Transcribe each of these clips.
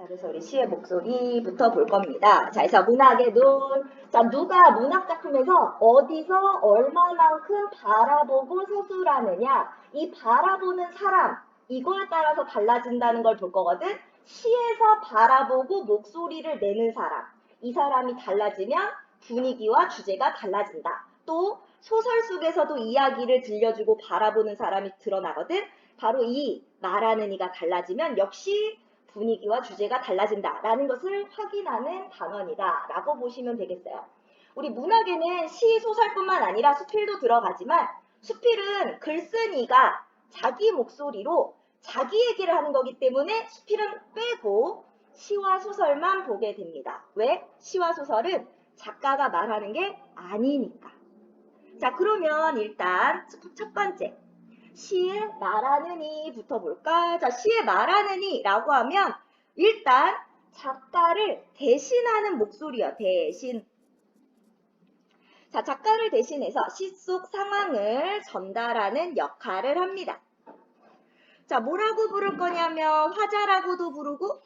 자, 그래서 우리 시의 목소리부터 볼 겁니다. 자, 그래서 문학의 눈. 자, 누가 문학 작품에서 어디서 얼마만큼 바라보고 서술하느냐. 이 바라보는 사람, 이거에 따라서 달라진다는 걸 볼 거거든. 시에서 바라보고 목소리를 내는 사람. 이 사람이 달라지면 분위기와 주제가 달라진다. 또 소설 속에서도 이야기를 들려주고 바라보는 사람이 드러나거든. 바로 이 말하는 이가 달라지면 역시 분위기와 주제가 달라진다라는 것을 확인하는 단원이다라고 보시면 되겠어요. 우리 문학에는 시, 소설뿐만 아니라 수필도 들어가지만 수필은 글쓴 이가 자기 목소리로 자기 얘기를 하는 거기 때문에 수필은 빼고 시와 소설만 보게 됩니다. 왜? 시와 소설은 작가가 말하는 게 아니니까. 자, 그러면 일단 첫 번째. 시에 말하는 이부터 볼까? 자, 시에 말하는 이라고 하면 일단 작가를 대신하는 목소리야. 대신. 자, 작가를 대신해서 시 속 상황을 전달하는 역할을 합니다. 자, 뭐라고 부를 거냐면 화자라고도 부르고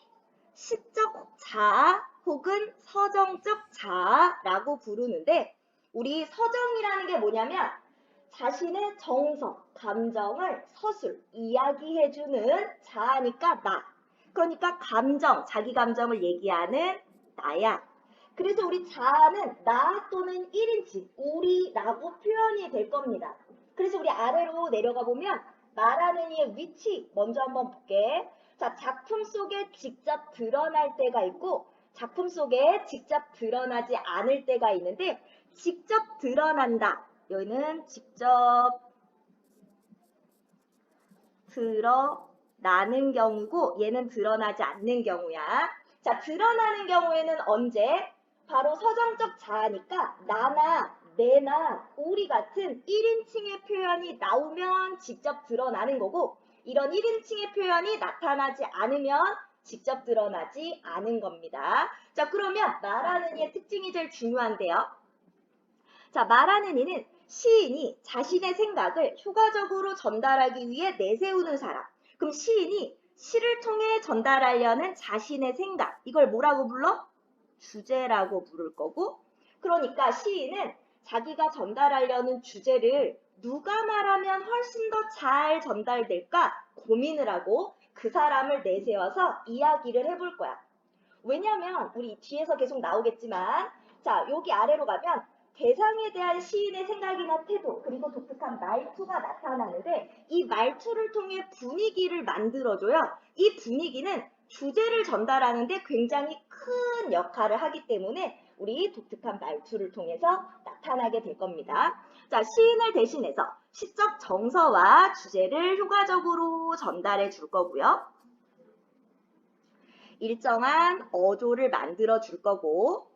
시적 자아 혹은 서정적 자아라고 부르는데 우리 서정이라는 게 뭐냐면 자신의 정서, 감정을 서술, 이야기해주는 자아니까 나. 그러니까 감정, 자기 감정을 얘기하는 나야. 그래서 우리 자아는 나 또는 1인칭, 우리라고 표현이 될 겁니다. 그래서 우리 아래로 내려가 보면 말하는 이의 위치 먼저 한번 볼게. 자, 작품 속에 직접 드러날 때가 있고 작품 속에 직접 드러나지 않을 때가 있는데 직접 드러난다. 여기는 직접 드러나는 경우고 얘는 드러나지 않는 경우야. 자, 드러나는 경우에는 언제? 바로 서정적 자아니까 나나 내나 우리 같은 1인칭의 표현이 나오면 직접 드러나는 거고 이런 1인칭의 표현이 나타나지 않으면 직접 드러나지 않은 겁니다. 자, 그러면 말하는 이의 특징이 제일 중요한데요. 자, 말하는 이는 시인이 자신의 생각을 효과적으로 전달하기 위해 내세우는 사람. 그럼 시인이 시를 통해 전달하려는 자신의 생각. 이걸 뭐라고 불러? 주제라고 부를 거고. 그러니까 시인은 자기가 전달하려는 주제를 누가 말하면 훨씬 더 잘 전달될까 고민을 하고 그 사람을 내세워서 이야기를 해볼 거야. 왜냐면 우리 뒤에서 계속 나오겠지만 자, 여기 아래로 가면 대상에 대한 시인의 생각이나 태도 그리고 독특한 말투가 나타나는데 이 말투를 통해 분위기를 만들어줘요. 이 분위기는 주제를 전달하는데 굉장히 큰 역할을 하기 때문에 우리 독특한 말투를 통해서 나타나게 될 겁니다. 자, 시인을 대신해서 시적 정서와 주제를 효과적으로 전달해 줄 거고요. 일정한 어조를 만들어 줄 거고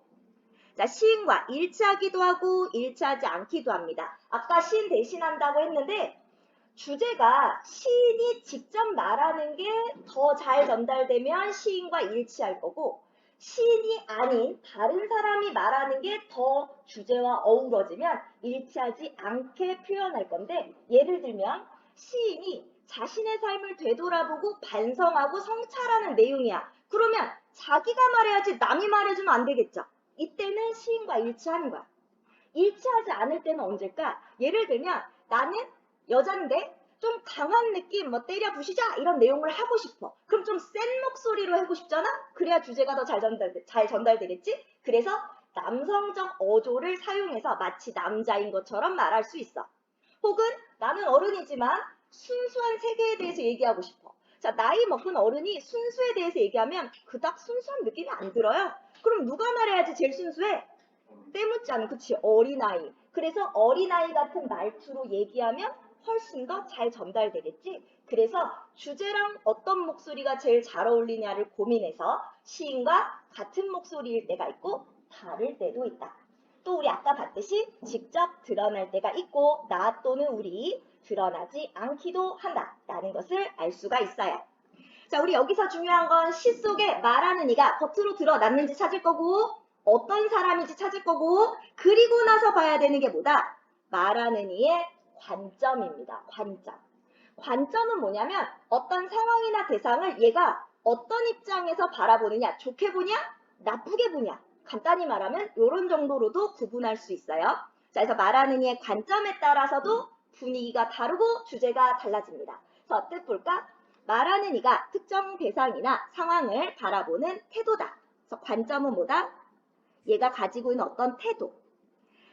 자, 시인과 일치하기도 하고 일치하지 않기도 합니다. 아까 시인 대신한다고 했는데 주제가 시인이 직접 말하는 게 더 잘 전달되면 시인과 일치할 거고 시인이 아닌 다른 사람이 말하는 게 더 주제와 어우러지면 일치하지 않게 표현할 건데 예를 들면 시인이 자신의 삶을 되돌아보고 반성하고 성찰하는 내용이야. 그러면 자기가 말해야지 남이 말해주면 안 되겠죠. 이때는 시인과 일치하는 거야. 일치하지 않을 때는 언제일까? 예를 들면 나는 여잔데 좀 강한 느낌, 뭐 때려 부시자 이런 내용을 하고 싶어. 그럼 좀 센 목소리로 하고 싶잖아? 그래야 주제가 더 잘 전달되겠지? 그래서 남성적 어조를 사용해서 마치 남자인 것처럼 말할 수 있어. 혹은 나는 어른이지만 순수한 세계에 대해서 얘기하고 싶어. 자, 나이 먹은 어른이 순수에 대해서 얘기하면 그닥 순수한 느낌이 안 들어요. 그럼 누가 말해야지 제일 순수해? 때묻지 않은, 그치? 어린아이. 그래서 어린아이 같은 말투로 얘기하면 훨씬 더 잘 전달되겠지? 그래서 주제랑 어떤 목소리가 제일 잘 어울리냐를 고민해서 시인과 같은 목소리일 때가 있고 다를 때도 있다. 또 우리 아까 봤듯이 직접 드러날 때가 있고 나 또는 우리 드러나지 않기도 한다라는 것을 알 수가 있어요. 자, 우리 여기서 중요한 건 시 속에 말하는 이가 겉으로 드러났는지 찾을 거고 어떤 사람인지 찾을 거고 그리고 나서 봐야 되는 게 뭐다? 말하는 이의 관점입니다. 관점. 관점은 뭐냐면 어떤 상황이나 대상을 얘가 어떤 입장에서 바라보느냐, 좋게 보냐, 나쁘게 보냐. 간단히 말하면 이런 정도로도 구분할 수 있어요. 자, 그래서 말하는 이의 관점에 따라서도 분위기가 다르고 주제가 달라집니다. 그래서 뜻 볼까? 말하는 이가 특정 대상이나 상황을 바라보는 태도다. 그래서 관점은 뭐다? 얘가 가지고 있는 어떤 태도.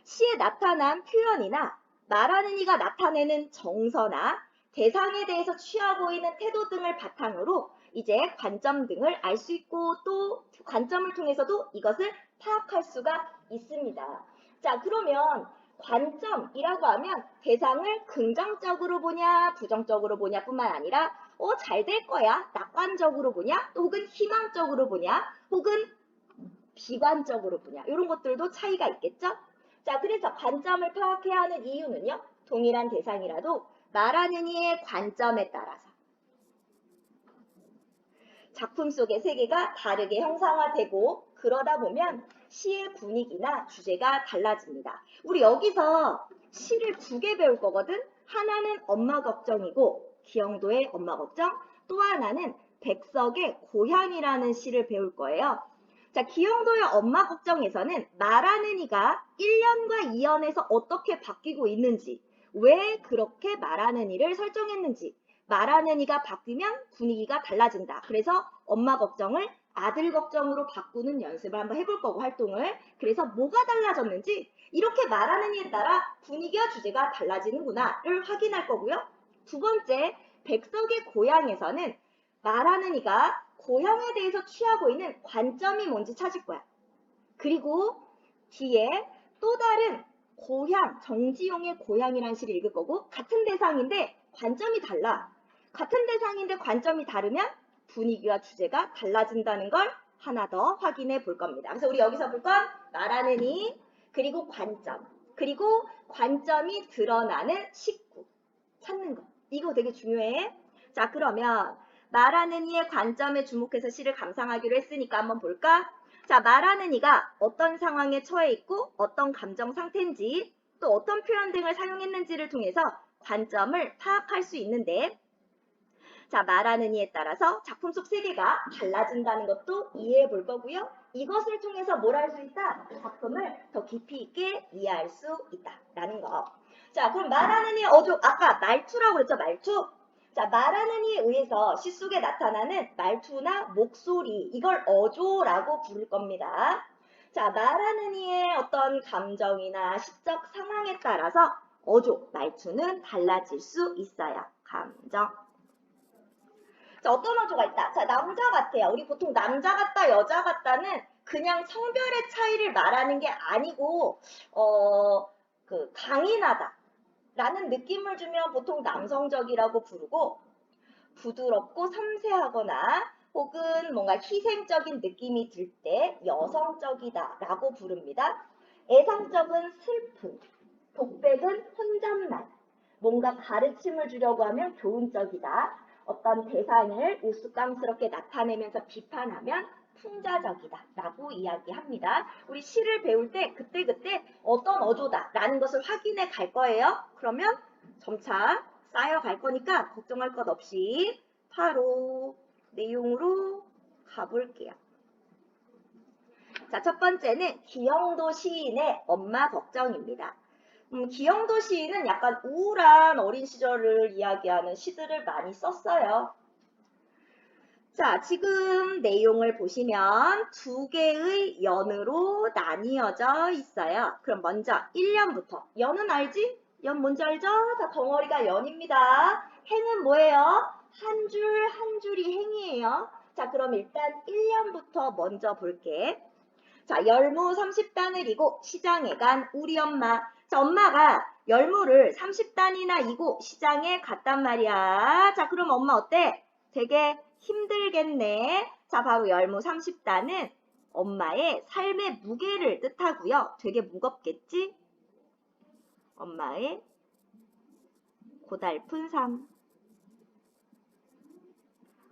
시에 나타난 표현이나 말하는 이가 나타내는 정서나 대상에 대해서 취하고 있는 태도 등을 바탕으로 이제 관점 등을 알 수 있고 또 관점을 통해서도 이것을 파악할 수가 있습니다. 자, 그러면 관점이라고 하면 대상을 긍정적으로 보냐 부정적으로 보냐 뿐만 아니라 잘 될 거야 낙관적으로 보냐 또 혹은 희망적으로 보냐 혹은 비관적으로 보냐 이런 것들도 차이가 있겠죠? 자, 그래서 관점을 파악해야 하는 이유는요. 동일한 대상이라도 말하는 이의 관점에 따라서 작품 속의 세계가 다르게 형상화되고 그러다 보면 시의 분위기나 주제가 달라집니다. 우리 여기서 시를 두 개 배울 거거든. 하나는 엄마 걱정이고 기영도의 엄마 걱정, 또 하나는 백석의 고향이라는 시를 배울 거예요. 자, 기영도의 엄마 걱정에서는 말하는 이가 1년과 2년에서 어떻게 바뀌고 있는지, 왜 그렇게 말하는 이를 설정했는지, 말하는 이가 바뀌면 분위기가 달라진다. 그래서 엄마 걱정을 아들 걱정으로 바꾸는 연습을 한번 해볼 거고 활동을. 그래서 뭐가 달라졌는지 이렇게 말하는 이에 따라 분위기와 주제가 달라지는구나를 확인할 거고요. 두 번째, 백석의 고향에서는 말하는 이가 고향에 대해서 취하고 있는 관점이 뭔지 찾을 거야. 그리고 뒤에 또 다른 고향, 정지용의 고향이라는 시를 읽을 거고 같은 대상인데 관점이 달라. 같은 대상인데 관점이 다르면 분위기와 주제가 달라진다는 걸 하나 더 확인해 볼 겁니다. 그래서 우리 여기서 볼 건 말하는 이, 그리고 관점, 그리고 관점이 드러나는 식구 찾는 거. 이거 되게 중요해. 자, 그러면 말하는 이의 관점에 주목해서 시를 감상하기로 했으니까 한번 볼까? 자, 말하는 이가 어떤 상황에 처해 있고 어떤 감정 상태인지 또 어떤 표현 등을 사용했는지를 통해서 관점을 파악할 수 있는데 자, 말하는 이에 따라서 작품 속 세계가 달라진다는 것도 이해해 볼 거고요. 이것을 통해서 뭘 할 수 있다? 작품을 더 깊이 있게 이해할 수 있다라는 거. 자, 그럼 말하는 이의 어조, 아까 말투라고 그랬죠, 말투? 자, 말하는 이에 의해서 시 속에 나타나는 말투나 목소리, 이걸 어조라고 부를 겁니다. 자, 말하는 이의 어떤 감정이나 시적 상황에 따라서 어조, 말투는 달라질 수 있어요. 감정. 자, 어떤 어조가 있다? 자, 남자 같아요. 우리 보통 남자 같다, 여자 같다는 그냥 성별의 차이를 말하는 게 아니고, 강인하다 라는 느낌을 주면 보통 남성적이라고 부르고, 부드럽고 섬세하거나 혹은 뭔가 희생적인 느낌이 들 때 여성적이다 라고 부릅니다. 애상적은 슬픔, 독백은 혼잣말, 뭔가 가르침을 주려고 하면 교훈적이다. 어떤 대상을 우스꽝스럽게 나타내면서 비판하면 풍자적이다 라고 이야기합니다. 우리 시를 배울 때 그때그때 어떤 어조다 라는 것을 확인해 갈 거예요. 그러면 점차 쌓여갈 거니까 걱정할 것 없이 바로 내용으로 가볼게요. 자, 첫 번째는 기영도 시인의 엄마 걱정입니다. 기영도 시인은 약간 우울한 어린 시절을 이야기하는 시들을 많이 썼어요. 자, 지금 내용을 보시면 두 개의 연으로 나뉘어져 있어요. 그럼 먼저 1년부터. 연은 알지? 연 뭔지 알죠? 자, 덩어리가 연입니다. 행은 뭐예요? 한 줄 한 줄이 행이에요. 자, 그럼 일단 1년부터 먼저 볼게. 자, 열무 30단을 이고 시장에 간 우리 엄마. 자, 엄마가 열무를 30단이나 이고 시장에 갔단 말이야. 자, 그럼 엄마 어때? 되게 힘들겠네. 자, 바로 열무 30단은 엄마의 삶의 무게를 뜻하고요. 되게 무겁겠지? 엄마의 고달픈 삶.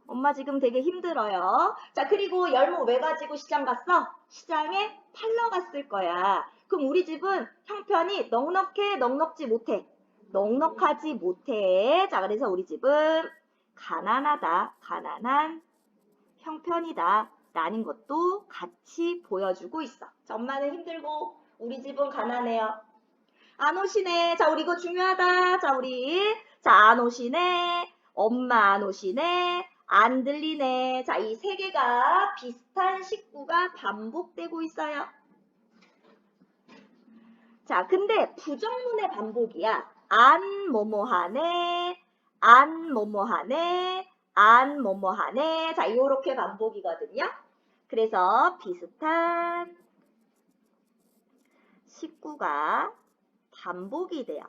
엄마 지금 되게 힘들어요. 자, 그리고 열무 왜 가지고 시장 갔어? 시장에 팔러 갔을 거야. 그럼 우리 집은 형편이 넉넉해, 넉넉지 못해? 넉넉하지 못해. 자, 그래서 우리 집은 가난하다. 가난한 형편이다 라는 것도 같이 보여주고 있어. 자, 엄마는 힘들고 우리 집은 가난해요. 안 오시네. 자, 우리 이거 중요하다. 자, 안 오시네. 엄마 안 오시네. 안 들리네. 자, 이 세 개가 비슷한 식구가 반복되고 있어요. 자, 근데 부정문의 반복이야. 안 뭐뭐하네. 안 뭐뭐하네. 안 뭐뭐하네. 자, 요렇게 반복이거든요. 그래서 비슷한 식구가 반복이 돼요.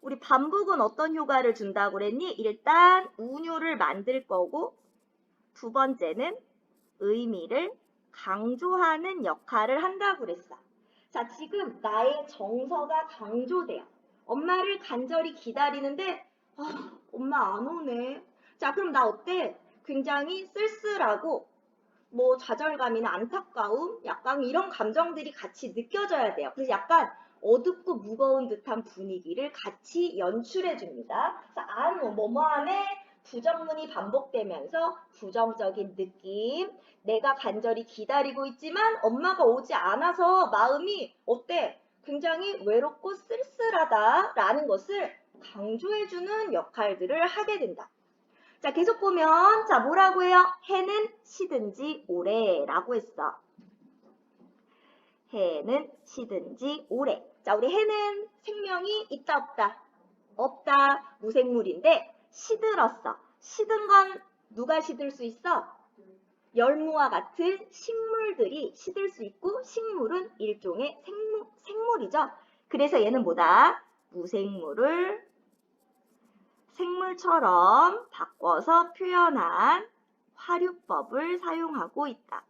우리 반복은 어떤 효과를 준다고 그랬니? 일단 운율을 만들 거고 두 번째는 의미를 강조하는 역할을 한다고 그랬어. 자, 지금 나의 정서가 강조돼요. 엄마를 간절히 기다리는데 엄마 안 오네. 자, 그럼 나 어때? 굉장히 쓸쓸하고 뭐 좌절감이나 안타까움, 약간 이런 감정들이 같이 느껴져야 돼요. 그래서 약간 어둡고 무거운 듯한 분위기를 같이 연출해 줍니다. 안 뭐뭐하네 부정문이 반복되면서 부정적인 느낌, 내가 간절히 기다리고 있지만 엄마가 오지 않아서 마음이 어때? 굉장히 외롭고 쓸쓸하다라는 것을 강조해주는 역할들을 하게 된다. 자, 계속 보면, 자, 뭐라고 해요? 해는 시든지 오래라고 했어. 해는 시든지 오래. 자, 우리 해는 생명이 있다, 없다? 없다. 무생물인데, 시들었어. 시든 건 누가 시들 수 있어? 열무와 같은 식물들이 시들 수 있고, 식물은 일종의 생물이죠. 그래서 얘는 뭐다? 무생물을 생물처럼 바꿔서 표현한 화류법을 사용하고 있다.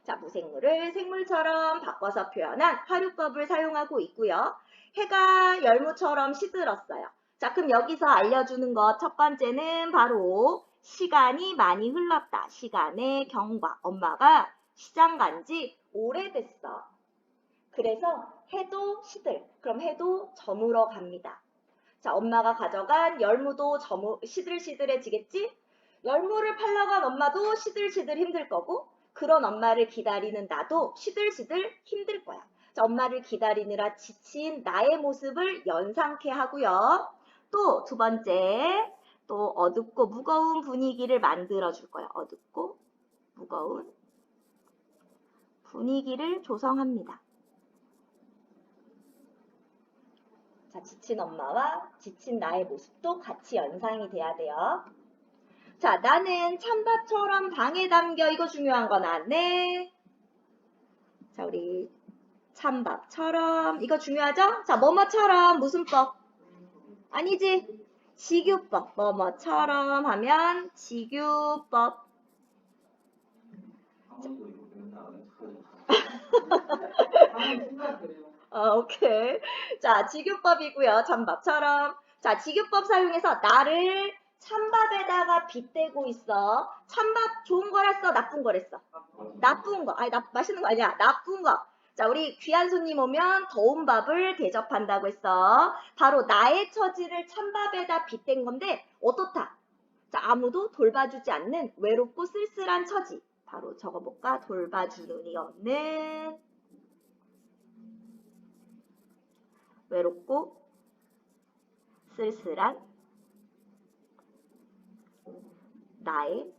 자, 무생물을 생물처럼 바꿔서 표현한 화류법을 사용하고 있고요. 해가 열무처럼 시들었어요. 자, 그럼 여기서 알려주는 것 첫 번째는 바로 시간이 많이 흘렀다. 시간의 경과. 엄마가 시장 간지 오래됐어. 그래서 해도 시들. 그럼 해도 저물어 갑니다. 자, 엄마가 가져간 열무도 시들시들해지겠지? 열무를 팔러 간 엄마도 시들시들 힘들 거고 그런 엄마를 기다리는 나도 시들시들 힘들 거야. 자, 엄마를 기다리느라 지친 나의 모습을 연상케 하고요. 또 두 번째, 또 어둡고 무거운 분위기를 만들어 줄 거야. 어둡고 무거운 분위기를 조성합니다. 자, 지친 엄마와 지친 나의 모습도 같이 연상이 돼야 돼요. 자, 나는 찬밥처럼 방에 담겨. 이거 중요한 거 나왔네. 자, 우리 찬밥처럼. 이거 중요하죠? 자, 뭐뭐처럼 무슨 법? 아니지. 직유법. 뭐뭐처럼 하면 직유법. 오케이. 자, 직유법이고요. 찬밥처럼. 자, 직유법 사용해서 나를 찬밥에다가 빗대고 있어. 찬밥 좋은 거랬어? 나쁜 거랬어? 나쁜 거. 아니, 맛있는 거 아니야. 나쁜 거. 자, 우리 귀한 손님 오면 더운 밥을 대접한다고 했어. 바로 나의 처지를 찬밥에다 빗댄 건데 어떻다? 자, 아무도 돌봐주지 않는 외롭고 쓸쓸한 처지. 바로 적어볼까? 돌봐주는 이 없는 외롭고 쓸쓸한 나의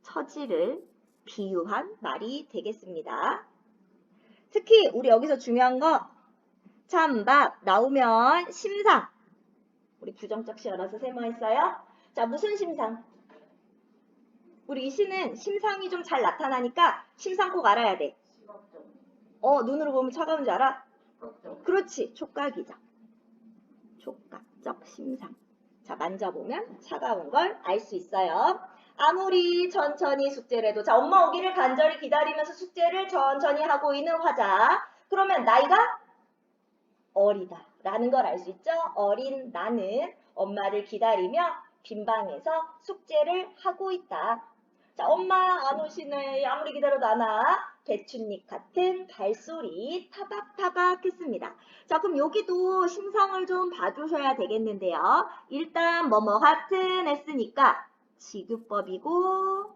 처지를 비유한 말이 되겠습니다. 특히 우리 여기서 중요한 거 찬밥 나오면 심상. 우리 부정적 시어라서 세모했어요. 자, 무슨 심상? 우리 이 시는 심상이 좀 잘 나타나니까 심상 꼭 알아야 돼. 눈으로 보면 차가운 줄 알아? 그렇지. 촉각이죠. 촉각적 심상. 자, 만져보면 차가운 걸 알 수 있어요. 아무리 천천히 숙제를 해도 자, 엄마 오기를 간절히 기다리면서 숙제를 천천히 하고 있는 화자. 그러면 나이가 어리다 라는 걸 알 수 있죠. 어린 나는 엄마를 기다리며 빈방에서 숙제를 하고 있다. 자, 엄마 안 오시네. 아무리 기다려도 안 와. 배춧잎 같은 발소리 타박타박 했습니다. 자, 그럼 여기도 심상을 좀 봐주셔야 되겠는데요. 일단 뭐뭐 같은 했으니까 지규법이고,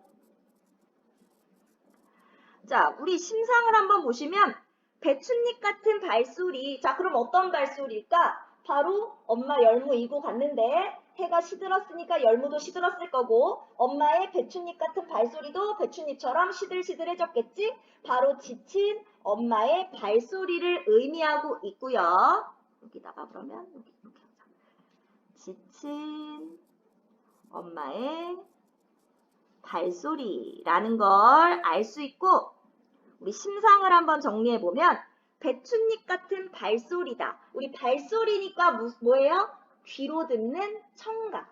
자, 우리 심상을 한번 보시면 배춧잎 같은 발소리. 자, 그럼 어떤 발소리일까? 바로 엄마 열무 이고 갔는데 해가 시들었으니까 열무도 시들었을 거고 엄마의 배춧잎 같은 발소리도 배춧잎처럼 시들시들해졌겠지? 바로 지친 엄마의 발소리를 의미하고 있고요. 여기다가 그러면 여기 이렇게 하자. 지친 엄마의 발소리라는 걸 알 수 있고 우리 심상을 한번 정리해보면 배춧잎 같은 발소리다. 우리 발소리니까 뭐예요? 귀로 듣는 청각.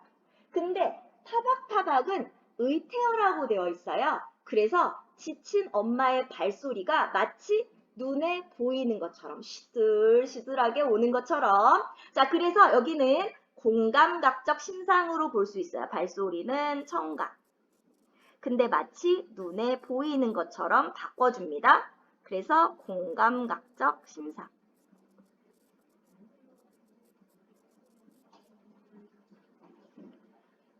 근데 타박타박은 의태어라고 되어 있어요. 그래서 지친 엄마의 발소리가 마치 눈에 보이는 것처럼 시들시들하게 오는 것처럼 자 그래서 여기는 공감각적 심상으로 볼 수 있어요. 발소리는 청각. 근데 마치 눈에 보이는 것처럼 바꿔줍니다. 그래서 공감각적 심상.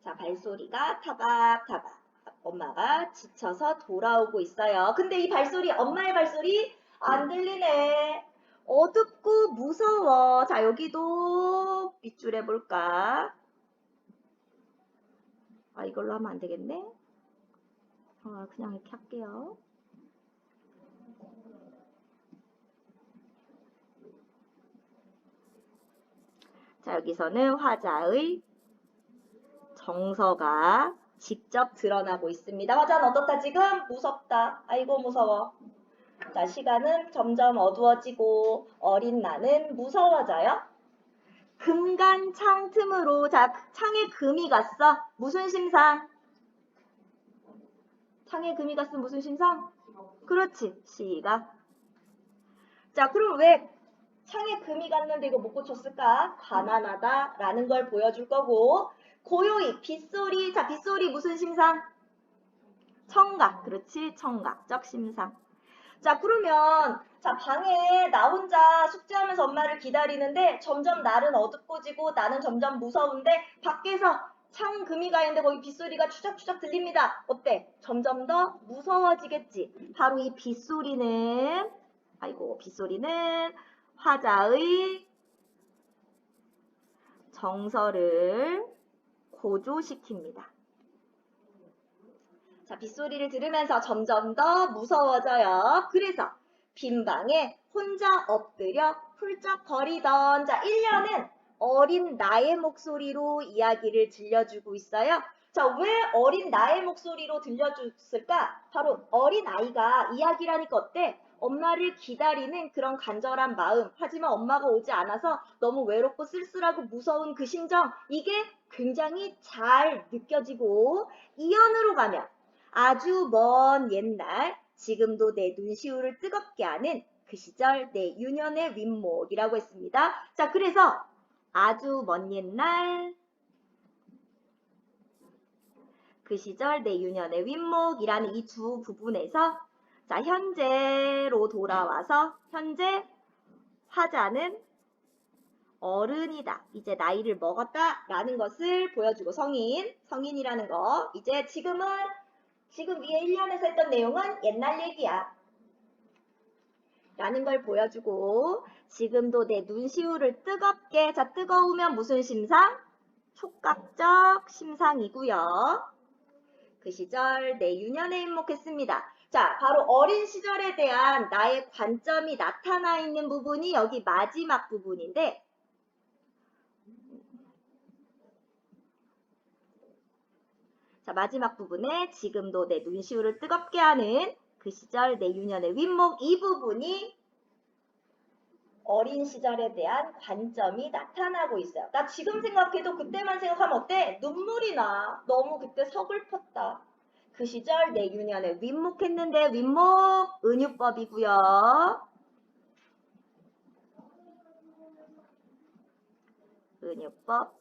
자, 발소리가 타박타박. 엄마가 지쳐서 돌아오고 있어요. 근데 이 발소리, 엄마의 발소리 안 들리네. 어둡고 무서워. 자, 여기도 밑줄 해볼까? 아, 이걸로 하면 안 되겠네. 그냥 이렇게 할게요. 자, 여기서는 화자의 정서가 직접 드러나고 있습니다. 화자는 어떻다 지금? 무섭다. 아이고 무서워. 자, 시간은 점점 어두워지고 어린 나는 무서워져요. 금간 창 틈으로 자, 창에 금이 갔어. 무슨 심상? 창에 금이 갔어. 무슨 심상? 그렇지. 시각. 자, 그럼 왜 창에 금이 갔는데 이거 못 고쳤을까? 가난하다라는 걸 보여줄 거고 고요히 빗소리. 자, 빗소리 무슨 심상? 청각. 그렇지. 청각적 심상. 자, 그러면 자, 방에 나 혼자 숙제하면서 엄마를 기다리는데 점점 날은 어둡고 지고 나는 점점 무서운데 밖에서 창 금이 가 있는데 거기 빗소리가 추적추적 들립니다. 어때? 점점 더 무서워지겠지. 바로 이 빗소리는 빗소리는 화자의 정서를 고조시킵니다. 자, 빗소리를 들으면서 점점 더 무서워져요. 그래서 빈 방에 혼자 엎드려 훌쩍거리던 자, 1년은 어린 나의 목소리로 이야기를 들려주고 있어요. 자, 왜 어린 나의 목소리로 들려줬을까? 바로 어린 아이가 이야기를 하니까 어때? 엄마를 기다리는 그런 간절한 마음. 하지만 엄마가 오지 않아서 너무 외롭고 쓸쓸하고 무서운 그 심정. 이게 굉장히 잘 느껴지고 이연으로 가면 아주 먼 옛날 지금도 내 눈시울을 뜨겁게 하는 그 시절 내 유년의 윗목이라고 했습니다. 자, 그래서 아주 먼 옛날 그 시절 내 유년의 윗목이라는 이 두 부분에서 자, 현재로 돌아와서 현재 화자는 어른이다. 이제 나이를 먹었다라는 것을 보여주고 성인이라는 거. 이제 지금 위에 1년에서 했던 내용은 옛날 얘기야. 라는 걸 보여주고 지금도 내 눈시울을 뜨겁게 자 뜨거우면 무슨 심상? 촉각적 심상이고요. 그 시절 내 유년에 입목했습니다. 자, 바로 어린 시절에 대한 나의 관점이 나타나 있는 부분이 여기 마지막 부분인데 자, 마지막 부분에 지금도 내 눈시울을 뜨겁게 하는 그 시절 내 유년의 윗목 이 부분이 어린 시절에 대한 관점이 나타나고 있어요. 나 지금 생각해도 그때만 생각하면 어때? 눈물이 나. 너무 그때 서글펐다. 그 시절 내 유년에 윗목했는데 윗목 은유법이고요. 은유법.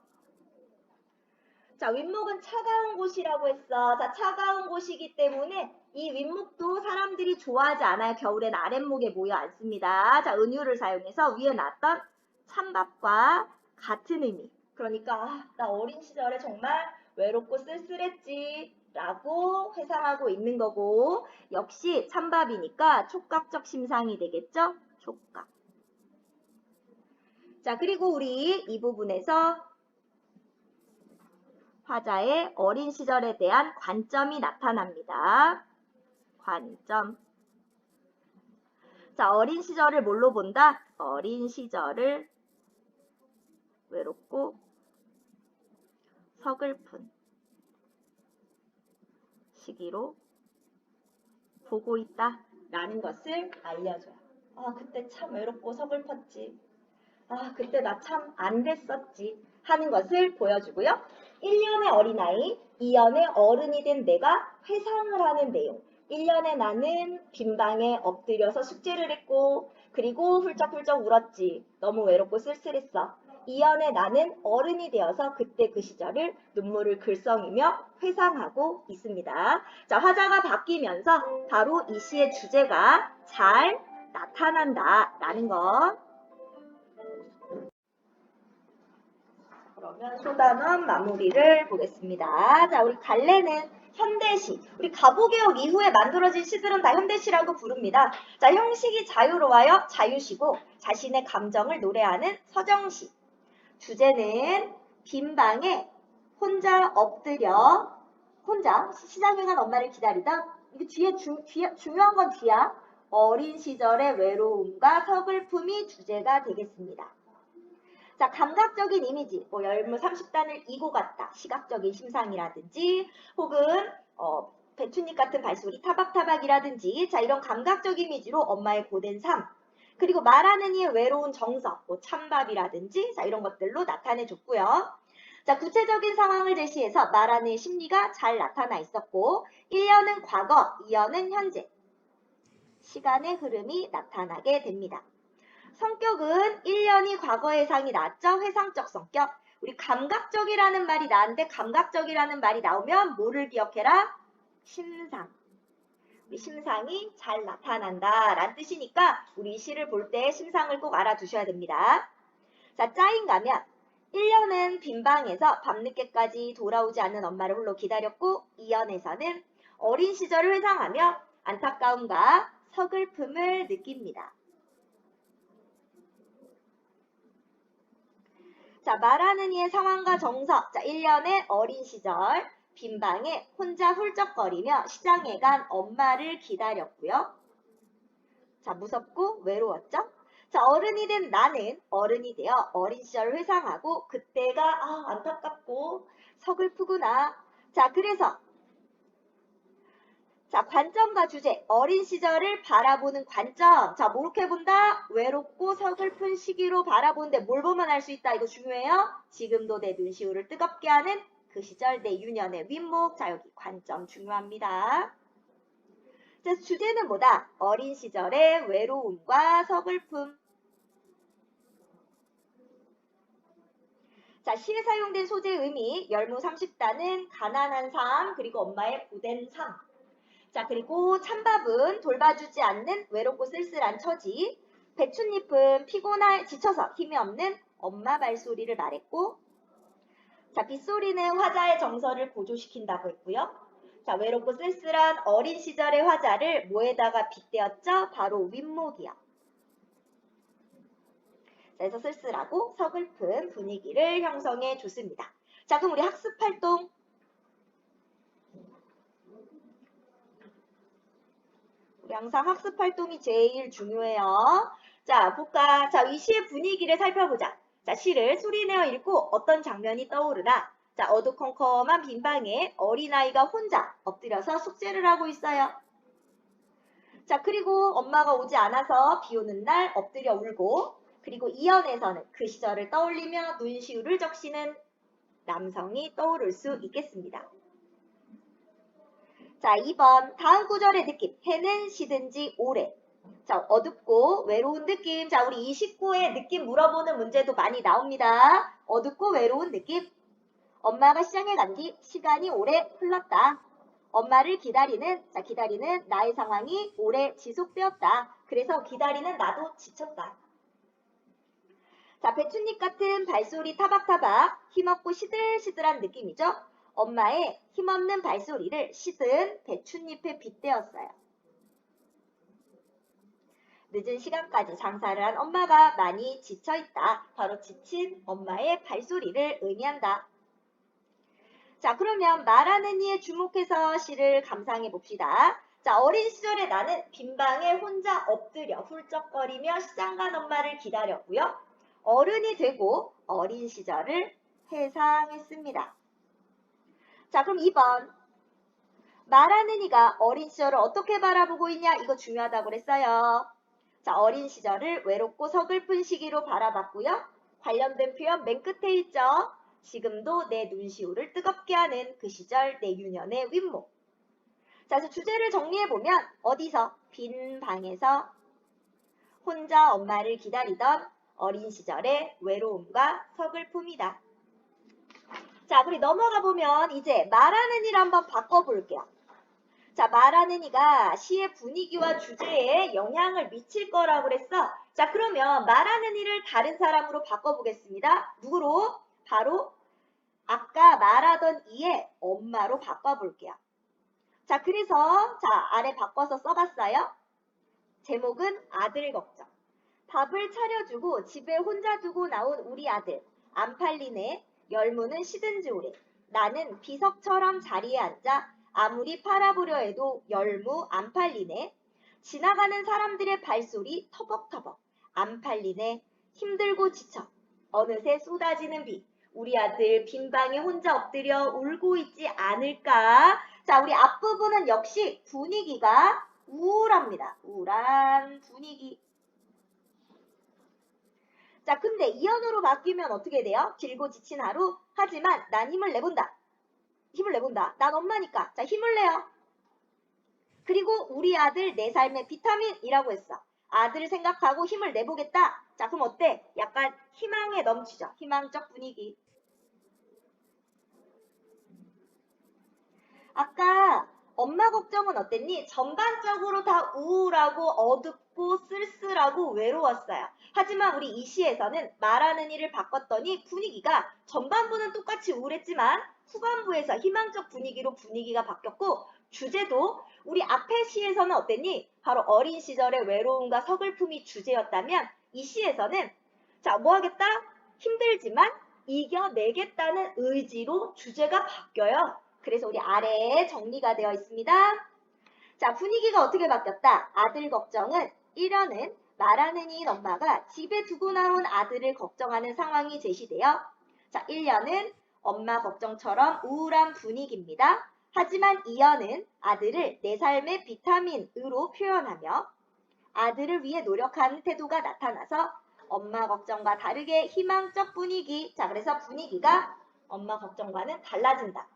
자, 윗목은 차가운 곳이라고 했어. 자, 차가운 곳이기 때문에 이 윗목도 사람들이 좋아하지 않아요. 겨울엔 아랫목에 모여 앉습니다. 자, 은유를 사용해서 위에 나왔던 찬밥과 같은 의미. 그러니까 나 어린 시절에 정말 외롭고 쓸쓸했지 라고 회상하고 있는 거고, 역시 찬밥이니까 촉각적 심상이 되겠죠? 촉각. 자, 그리고 우리 이 부분에서 화자의 어린 시절에 대한 관점이 나타납니다. 관점. 자, 어린 시절을 뭘로 본다? 어린 시절을 외롭고 서글픈 시기로 보고 있다 라는 것을 알려줘요. 아, 그때 참 외롭고 서글펐지. 아, 그때 나 참 안 됐었지 하는 것을 보여주고요. 1년의 어린아이, 2년의 어른이 된 내가 회상을 하는 내용. 1년에 나는 빈방에 엎드려서 숙제를 했고, 그리고 훌쩍훌쩍 울었지. 너무 외롭고 쓸쓸했어. 2년에 나는 어른이 되어서 그때 그 시절을 눈물을 글썽이며 회상하고 있습니다. 자, 화자가 바뀌면서 바로 이 시의 주제가 잘 나타난다라는 거. 그러면 소단원 마무리를 보겠습니다. 자, 우리 갈래는 현대시. 우리 가보개혁 이후에 만들어진 시들은 다 현대시라고 부릅니다. 자, 형식이 자유로워요. 자유시고 자신의 감정을 노래하는 서정시. 주제는 빈방에 혼자 엎드려 혼자 시장에 간 엄마를 기다리다. 이거 중요한 건 뒤야. 어린 시절의 외로움과 서글픔이 주제가 되겠습니다. 자, 감각적인 이미지, 뭐 열무 30단을 이고 갔다, 시각적인 심상이라든지, 혹은 배춧잎 같은 발소리, 타박타박이라든지, 자, 이런 감각적 이미지로 엄마의 고된 삶, 그리고 말하는 이의 외로운 정서, 뭐 찬밥이라든지, 자, 이런 것들로 나타내줬고요. 자, 구체적인 상황을 제시해서 말하는 이의 심리가 잘 나타나 있었고, 1년은 과거, 2년은 현재, 시간의 흐름이 나타나게 됩니다. 성격은 1년이 과거의 상이 나왔죠? 회상적 성격. 우리 감각적이라는 말이 나왔는데 감각적이라는 말이 나오면 뭐를 기억해라? 심상. 우리 심상이 잘 나타난다 라는 뜻이니까 우리 시를 볼 때 심상을 꼭 알아두셔야 됩니다. 자, 짜인 가면 1년은 빈방에서 밤늦게까지 돌아오지 않는 엄마를 홀로 기다렸고 2년에서는 어린 시절을 회상하며 안타까움과 서글픔을 느낍니다. 자, 말하는 이의 상황과 정서. 자, 1년의 어린 시절 빈방에 혼자 훌쩍거리며 시장에 간 엄마를 기다렸고요. 자, 무섭고 외로웠죠? 자, 어른이 된 나는 어른이 되어 어린 시절을 회상하고 그때가 안타깝고 서글프구나. 자, 그래서 자, 관점과 주제, 어린 시절을 바라보는 관점. 자, 뭐렇게 본다? 외롭고 서글픈 시기로 바라보는데 뭘 보면 알 수 있다? 이거 중요해요. 지금도 내 눈시울을 뜨겁게 하는 그 시절 내 유년의 윗목. 자, 여기 관점 중요합니다. 자, 주제는 뭐다? 어린 시절의 외로움과 서글픔. 자, 시에 사용된 소재의 의미, 열무 30단은 가난한 삶, 그리고 엄마의 고된 삶. 자, 그리고 찬밥은 돌봐주지 않는 외롭고 쓸쓸한 처지, 배춧잎은 지쳐서 힘이 없는 엄마 발소리를 말했고, 자, 빗소리는 화자의 정서를 고조시킨다고 했고요. 자, 외롭고 쓸쓸한 어린 시절의 화자를 뭐에다가 빗대었죠? 바로 윗목이요. 자, 그래서 쓸쓸하고 서글픈 분위기를 형성해 줬습니다. 자, 그럼 우리 학습 활동 우리 항상 학습 활동이 제일 중요해요. 자, 볼까? 자, 이 시의 분위기를 살펴보자. 자, 시를 소리내어 읽고 어떤 장면이 떠오르나? 자, 어두컴컴한 빈방에 어린아이가 혼자 엎드려서 숙제를 하고 있어요. 자, 그리고 엄마가 오지 않아서 비 오는 날 엎드려 울고, 그리고 이연에서는 그 시절을 떠올리며 눈시울을 적시는 남성이 떠오를 수 있겠습니다. 자, 2번 다음 구절의 느낌. 해는 시든지 오래. 자, 어둡고 외로운 느낌. 자, 우리 29의 느낌 물어보는 문제도 많이 나옵니다. 어둡고 외로운 느낌. 엄마가 시장에 간 뒤 시간이 오래 흘렀다. 엄마를 기다리는 나의 상황이 오래 지속되었다. 그래서 기다리는 나도 지쳤다. 자, 배춧잎 같은 발소리 타박타박 힘없고 시들시들한 느낌이죠. 엄마의 힘없는 발소리를 시든 배춧잎에 빗대었어요. 늦은 시간까지 장사를 한 엄마가 많이 지쳐있다. 바로 지친 엄마의 발소리를 의미한다. 자, 그러면 말하는 이에 주목해서 시를 감상해 봅시다. 자, 어린 시절에 나는 빈방에 혼자 엎드려 훌쩍거리며 시장 간 엄마를 기다렸고요. 어른이 되고 어린 시절을 회상했습니다. 자, 그럼 2번. 말하는 이가 어린 시절을 어떻게 바라보고 있냐? 이거 중요하다고 그랬어요. 자, 어린 시절을 외롭고 서글픈 시기로 바라봤고요. 관련된 표현 맨 끝에 있죠. 지금도 내 눈시울을 뜨겁게 하는 그 시절 내 유년의 윗목. 자, 그래서 주제를 정리해보면 어디서? 빈 방에서 혼자 엄마를 기다리던 어린 시절의 외로움과 서글픔이다. 자, 그리고 넘어가 보면 이제 말하는 이를 한번 바꿔볼게요. 자, 말하는 이가 시의 분위기와 주제에 영향을 미칠 거라고 그랬어. 자, 그러면 말하는 이를 다른 사람으로 바꿔보겠습니다. 누구로? 바로 아까 말하던 이의 엄마로 바꿔볼게요. 자, 그래서 아래 바꿔서 써봤어요. 제목은 아들 걱정. 밥을 차려주고 집에 혼자 두고 나온 우리 아들. 안 팔리네. 열무는 시든지 오래. 나는 비석처럼 자리에 앉아 아무리 팔아보려 해도 열무 안 팔리네. 지나가는 사람들의 발소리 터벅터벅. 안 팔리네. 힘들고 지쳐. 어느새 쏟아지는 비. 우리 아들 빈방에 혼자 엎드려 울고 있지 않을까? 자, 우리 앞부분은 역시 분위기가 우울합니다. 우울한 분위기. 자, 근데 이연으로 바뀌면 어떻게 돼요? 길고 지친 하루. 하지만 난 힘을 내본다. 힘을 내본다. 난 엄마니까. 자, 힘을 내요. 그리고 우리 아들 내 삶의 비타민이라고 했어. 아들을 생각하고 힘을 내보겠다. 자, 그럼 어때? 약간 희망에 넘치죠. 희망적 분위기. 아까 엄마 걱정은 어땠니? 전반적으로 다 우울하고 어둡고 쓸쓸하고 외로웠어요. 하지만 우리 이 시에서는 말하는 이를 바꿨더니 분위기가 전반부는 똑같이 우울했지만 후반부에서 희망적 분위기로 분위기가 바뀌었고 주제도 우리 앞에 시에서는 어땠니? 바로 어린 시절의 외로움과 서글픔이 주제였다면 이 시에서는 뭐 하겠다? 힘들지만 이겨내겠다는 의지로 주제가 바뀌어요. 그래서 우리 아래에 정리가 되어 있습니다. 자, 분위기가 어떻게 바뀌었다? 아들 걱정은 1년은 말하는 이인 엄마가 집에 두고 나온 아들을 걱정하는 상황이 제시되어 자, 1년은 엄마 걱정처럼 우울한 분위기입니다. 하지만 2년은 아들을 내 삶의 비타민으로 표현하며 아들을 위해 노력하는 태도가 나타나서 엄마 걱정과 다르게 희망적 분위기. 자, 그래서 분위기가 엄마 걱정과는 달라진다.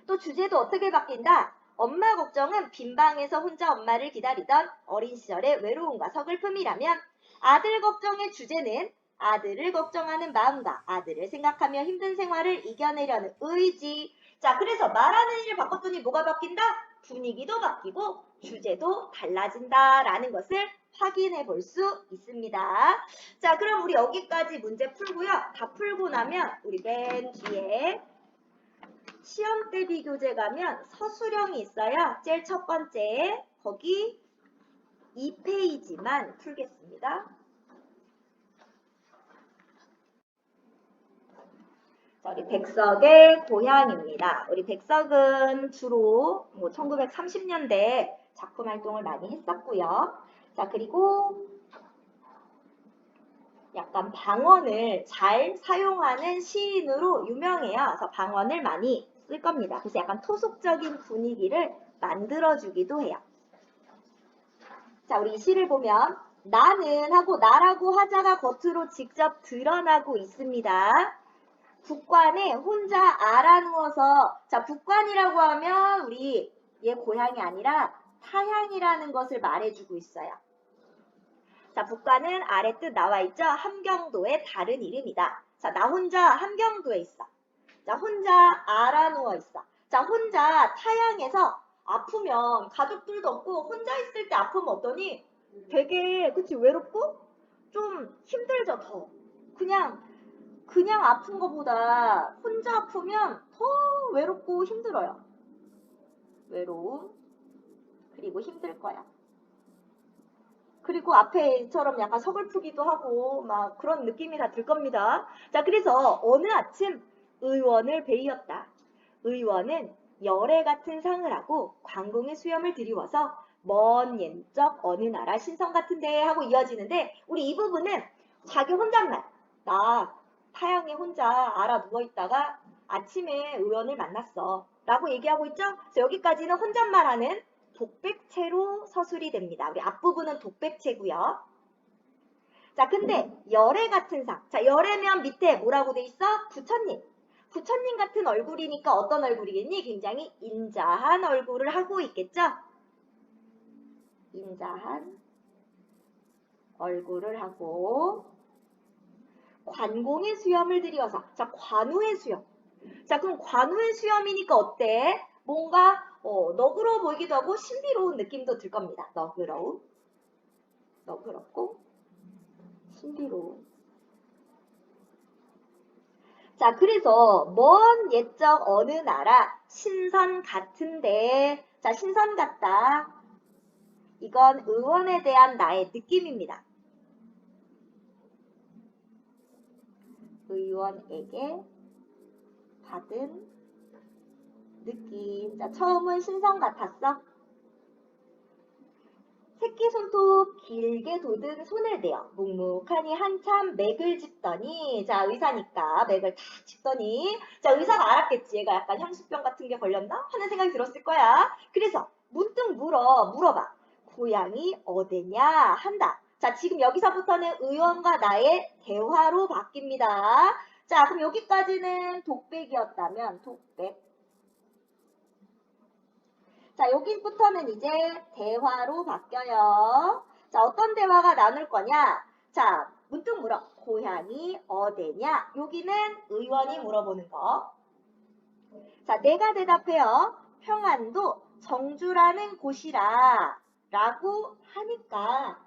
또 주제도 어떻게 바뀐다? 엄마 걱정은 빈방에서 혼자 엄마를 기다리던 어린 시절의 외로움과 서글픔이라면 아들 걱정의 주제는 아들을 걱정하는 마음과 아들을 생각하며 힘든 생활을 이겨내려는 의지. 자, 그래서 말하는 일을 바꿨더니 뭐가 바뀐다? 분위기도 바뀌고 주제도 달라진다라는 것을 확인해 볼 수 있습니다. 자, 그럼 우리 여기까지 문제 풀고요. 다 풀고 나면 우리 맨 뒤에 시험 대비 교재 가면 서술형이 있어요. 제일 첫 번째 거기 2페이지만 풀겠습니다. 자, 우리 백석의 고향입니다. 우리 백석은 주로 1930년대 작품 활동을 많이 했었고요. 자, 그리고 약간 방언을 잘 사용하는 시인으로 유명해요. 그래서 방언을 많이 쓸 겁니다. 그래서 약간 토속적인 분위기를 만들어주기도 해요. 자, 우리 이 시를 보면 나는 하고 나라고 하자가 겉으로 직접 드러나고 있습니다. 북관에 혼자 알아누워서 자, 북관이라고 하면 우리 얘 고향이 아니라 타향이라는 것을 말해주고 있어요. 자, 북관은 아래 뜻 나와 있죠? 함경도의 다른 이름이다. 자, 나 혼자 함경도에 있어. 자, 혼자 알아 누워 있어. 자, 혼자 타양에서 아프면 가족들도 없고 혼자 있을 때 아프면 어떠니? 되게 그치 외롭고 좀 힘들죠 더. 그냥 아픈 거보다 혼자 아프면 더 외롭고 힘들어요. 외로움 그리고 힘들 거야. 그리고 앞에처럼 약간 서글프기도 하고 막 그런 느낌이 다 들 겁니다. 자, 그래서 어느 아침 의원을 베이었다. 의원은 열애 같은 상을 하고 관공의 수염을 들이워서 먼 옛적 어느 나라 신성 같은데 하고 이어지는데 우리 이 부분은 자기 혼잣말. 나 타양에 혼자 알아 누워있다가 아침에 의원을 만났어. 라고 얘기하고 있죠? 그래서 여기까지는 혼잣말하는 독백체로 서술이 됩니다. 우리 앞부분은 독백체고요. 자, 근데 열애 같은 상. 자, 열애면 밑에 뭐라고 돼 있어? 부처님. 부처님 같은 얼굴이니까 어떤 얼굴이겠니? 굉장히 인자한 얼굴을 하고 있겠죠? 인자한 얼굴을 하고 관공의 수염을 들이워서 자, 관우의 수염. 자, 그럼 관우의 수염이니까 어때? 뭔가 너그러워 보이기도 하고 신비로운 느낌도 들 겁니다. 너그럽고 신비로운. 자, 그래서 먼 옛적 어느 나라 신선 같은데 자, 신선 같다. 이건 의원에 대한 나의 느낌입니다. 의원에게 받은 느낌. 자, 처음은 신선 같았어. 새끼 손톱 길게 돋은 손을 대어 묵묵하니 한참 맥을 짚더니 자, 의사니까 맥을 다 짚더니 자, 의사가 알았겠지. 얘가 약간 향수병 같은 게 걸렸나? 하는 생각이 들었을 거야. 그래서 문득 물어봐. 고향이 어디냐? 한다. 자, 지금 여기서부터는 의원과 나의 대화로 바뀝니다. 자, 그럼 여기까지는 독백이었다면 독백. 자, 여기부터는 이제 대화로 바뀌어요. 자, 어떤 대화가 나눌 거냐? 자, 문득 물어. 고향이 어디냐? 여기는 의원이 물어보는 거. 자, 내가 대답해요. 평안도 정주라는 곳이라 라고 하니까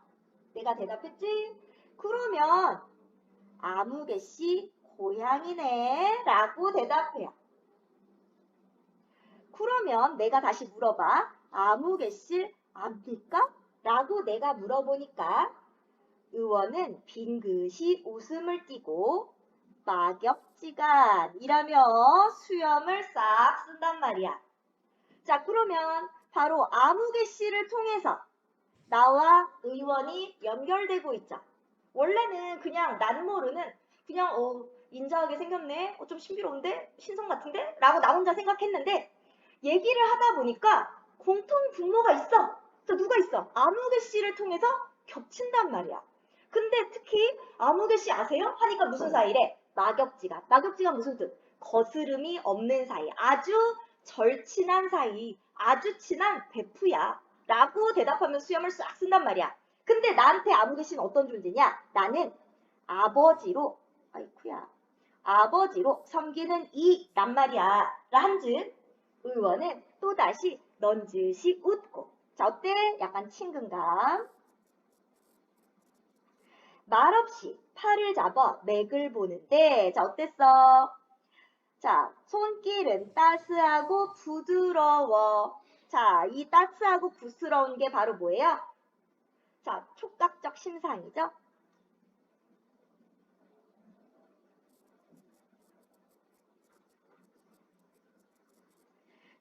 내가 대답했지? 그러면 아무개씨 고향이네 라고 대답해요. 그러면 내가 다시 물어봐. 아무개씨 압니까? 라고 내가 물어보니까 의원은 빙긋이 웃음을 띠고 막역지간이라며 수염을 싹 쓴단 말이야. 자, 그러면 바로 아무개씨를 통해서 나와 의원이 연결되고 있죠. 원래는 그냥 난 모르는 그냥 인자하게 생겼네. 좀 신비로운데? 신성 같은데? 라고 나 혼자 생각했는데 얘기를 하다 보니까 공통 분모가 있어. 자, 누가 있어? 아무개씨를 통해서 겹친단 말이야. 근데 특히 아무개씨 아세요? 하니까 무슨 사이래? 막역지간. 막역지간 무슨 뜻? 거스름이 없는 사이. 아주 절친한 사이. 아주 친한 베프야. 라고 대답하면 수염을 싹 쓴단 말이야. 근데 나한테 아무개씨는 어떤 존재냐? 나는 아버지로 섬기는 이란 말이야. 라한즉 의원은 또다시 넌지시 웃고 자, 어때? 약간 친근감. 말없이 팔을 잡아 맥을 보는데 자, 어땠어? 자, 손길은 따스하고 부드러워. 자, 이 따스하고 부드러운 게 바로 뭐예요? 자, 촉각적 심상이죠?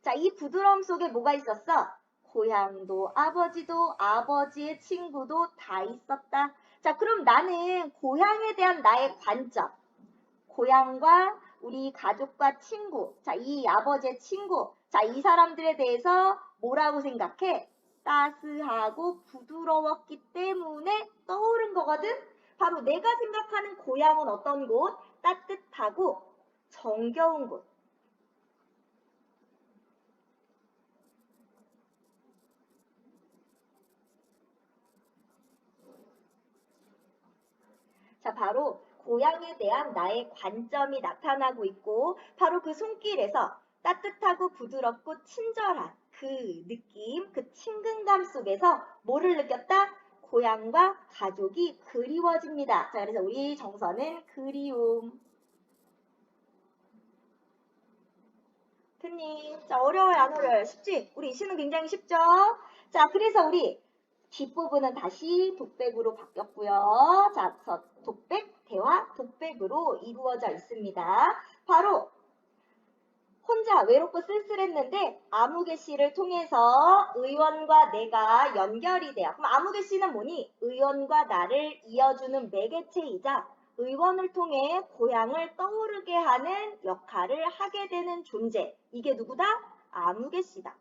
자, 이 부드러움 속에 뭐가 있었어? 고향도 아버지도 아버지의 친구도 다 있었다. 자, 그럼 나는 고향에 대한 나의 관점. 고향과 우리 가족과 친구. 자, 이 아버지의 친구. 자, 이 사람들에 대해서 뭐라고 생각해? 따스하고 부드러웠기 때문에 떠오른 거거든? 바로 내가 생각하는 고향은 어떤 곳? 따뜻하고 정겨운 곳. 자, 바로 고향에 대한 나의 관점이 나타나고 있고 바로 그 손길에서 따뜻하고 부드럽고 친절한 그 느낌, 그 친근감 속에서 뭐를 느꼈다? 고향과 가족이 그리워집니다. 자, 그래서 우리 정서는 그리움. 트님, 자, 어려워요, 안 어려워요? 쉽지? 우리 이 시는 굉장히 쉽죠? 자, 그래서 우리 뒷부분은 다시 독백으로 바뀌었고요. 자, 그래서 독백, 대화, 독백으로 이루어져 있습니다. 바로 혼자 외롭고 쓸쓸했는데 아무개 씨를 통해서 의원과 내가 연결이 돼요. 그럼 아무개 씨는 뭐니? 의원과 나를 이어주는 매개체이자 의원을 통해 고향을 떠오르게 하는 역할을 하게 되는 존재. 이게 누구다? 아무개 씨다.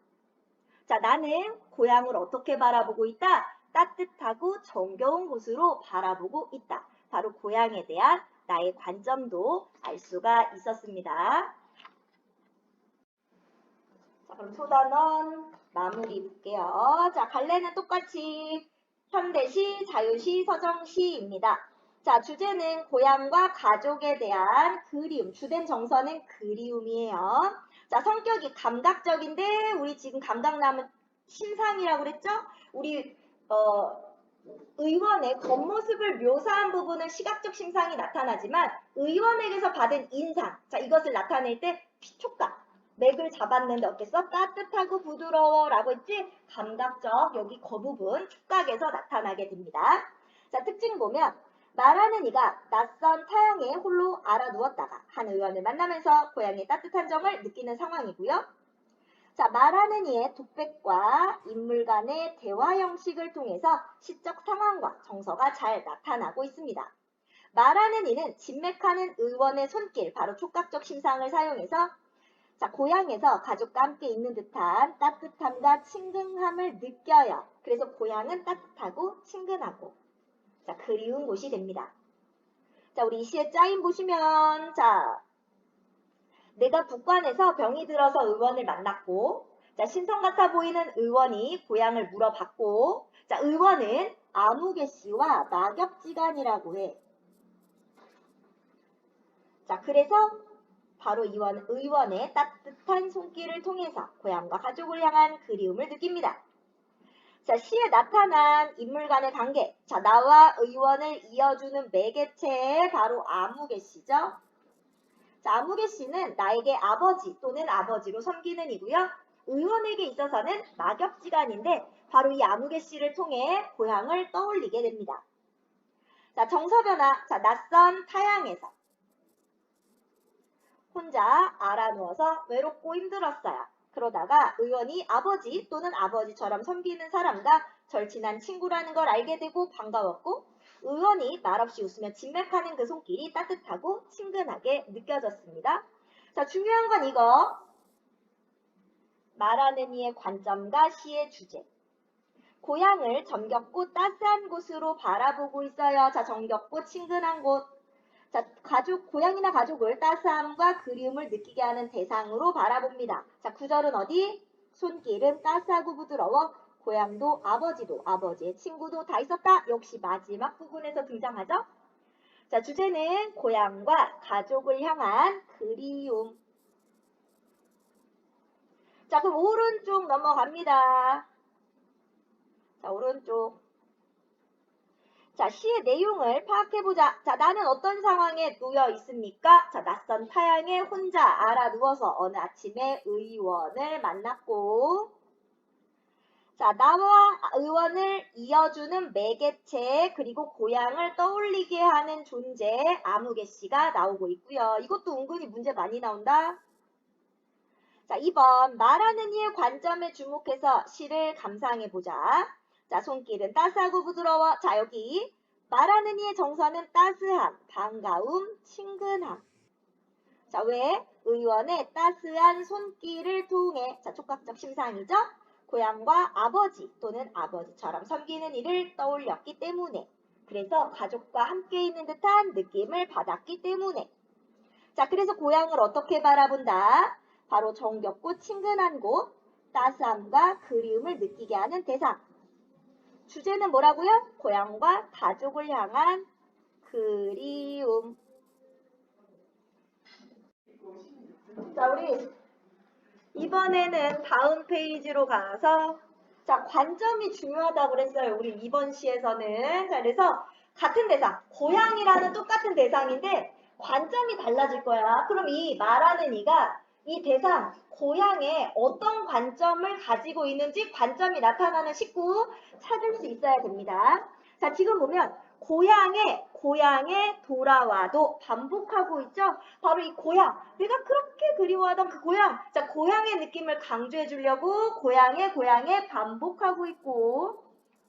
자, 나는 고향을 어떻게 바라보고 있다? 따뜻하고 정겨운 곳으로 바라보고 있다. 바로 고향에 대한 나의 관점도 알 수가 있었습니다. 자, 그럼 소단원 마무리 볼게요. 자, 갈래는 똑같이 현대시, 자유시, 서정시입니다. 자, 주제는 고향과 가족에 대한 그리움. 주된 정서는 그리움이에요. 자, 성격이 감각적인데 우리 지금 감각남은 신상이라고 그랬죠? 우리 의원의 겉모습을 묘사한 부분은 시각적 신상이 나타나지만 의원에게서 받은 인상, 자, 이것을 나타낼 때 피촉각. 맥을 잡았는데 어땠어? 따뜻하고 부드러워 라고 했지? 감각적 여기 그 부분 촉각에서 나타나게 됩니다. 자, 특징 보면 말하는 이가 낯선 타향에 홀로 알아누웠다가 한 의원을 만나면서 고향의 따뜻한 정을 느끼는 상황이고요. 자, 말하는 이의 독백과 인물 간의 대화 형식을 통해서 시적 상황과 정서가 잘 나타나고 있습니다. 말하는 이는 진맥하는 의원의 손길, 바로 촉각적 신상을 사용해서 자, 고향에서 가족과 함께 있는 듯한 따뜻함과 친근함을 느껴요. 그래서 고향은 따뜻하고 친근하고 자, 그리운 곳이 됩니다. 자, 우리 이 시의 짜임 보시면 자, 내가 북관에서 병이 들어서 의원을 만났고 자, 신성 같아 보이는 의원이 고향을 물어봤고 자, 의원은 아무개 씨와 막역지간이라고 해. 자, 그래서 바로 의원의 따뜻한 손길을 통해서 고향과 가족을 향한 그리움을 느낍니다. 자, 시에 나타난 인물 간의 관계. 자, 나와 의원을 이어주는 매개체 바로 아무개 씨죠. 자, 아무개 씨는 나에게 아버지 또는 아버지로 섬기는 이고요. 의원에게 있어서는 막역지간인데 바로 이 아무개 씨를 통해 고향을 떠올리게 됩니다. 자, 정서변화. 자, 낯선 타향에서 혼자 알아누워서 외롭고 힘들었어요. 그러다가 의원이 아버지 또는 아버지처럼 섬기는 사람과 절친한 친구라는 걸 알게 되고 반가웠고 의원이 말없이 웃으며 진맥하는 그 손길이 따뜻하고 친근하게 느껴졌습니다. 자, 중요한 건 이거. 말하는 이의 관점과 시의 주제. 고향을 정겹고 따스한 곳으로 바라보고 있어요. 자, 정겹고 친근한 곳. 자, 고향이나 가족을 따스함과 그리움을 느끼게 하는 대상으로 바라봅니다. 자, 구절은 어디? 손길은 따스하고 부드러워 고향도 아버지도 아버지의 친구도 다 있었다. 역시 마지막 부분에서 등장하죠. 자, 주제는 고향과 가족을 향한 그리움. 자, 그럼 오른쪽 넘어갑니다. 자, 오른쪽. 자, 시의 내용을 파악해보자. 자, 나는 어떤 상황에 놓여 있습니까? 자, 낯선 타향에 혼자 알아 누워서 어느 아침에 의원을 만났고 자, 나와 의원을 이어주는 매개체 그리고 고향을 떠올리게 하는 존재 아무개 씨가 나오고 있고요. 이것도 은근히 문제 많이 나온다. 자, 2번 말하는 이의 관점에 주목해서 시를 감상해보자. 자, 손길은 따스하고 부드러워. 자, 여기 말하는 이의 정서는 따스함, 반가움, 친근함. 자, 왜? 의원의 따스한 손길을 통해 자, 촉각적 심상이죠? 고향과 아버지 또는 아버지처럼 섬기는 이를 떠올렸기 때문에 그래서 가족과 함께 있는 듯한 느낌을 받았기 때문에 자, 그래서 고향을 어떻게 바라본다? 바로 정겹고 친근한 곳, 따스함과 그리움을 느끼게 하는 대상. 주제는 뭐라고요? 고향과 가족을 향한 그리움. 자, 우리 이번에는 다음 페이지로 가서 자, 관점이 중요하다고 그랬어요. 우리 이번 시에서는. 자, 그래서 같은 대상, 고양이라는 똑같은 대상인데 관점이 달라질 거야. 그럼 이 말하는 이가 이 대상, 고양이에 어떤 관점을 가지고 있는지 관점이 나타나는 식구 찾을 수 있어야 됩니다. 자, 지금 보면 고향에 돌아와도 반복하고 있죠? 바로 이 고향. 내가 그렇게 그리워하던 그 고향. 자, 고향의 느낌을 강조해 주려고 고향에 반복하고 있고.